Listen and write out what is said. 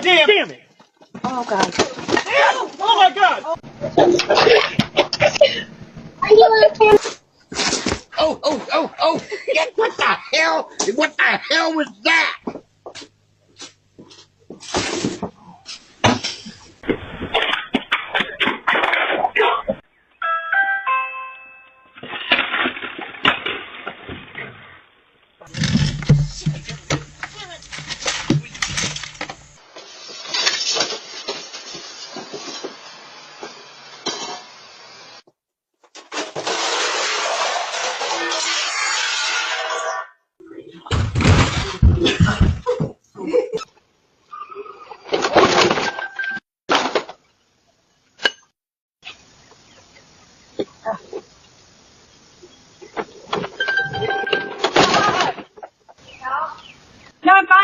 damn it! Oh God. Oh my God! Are you okay? Oh! What the hell? What the hell was that?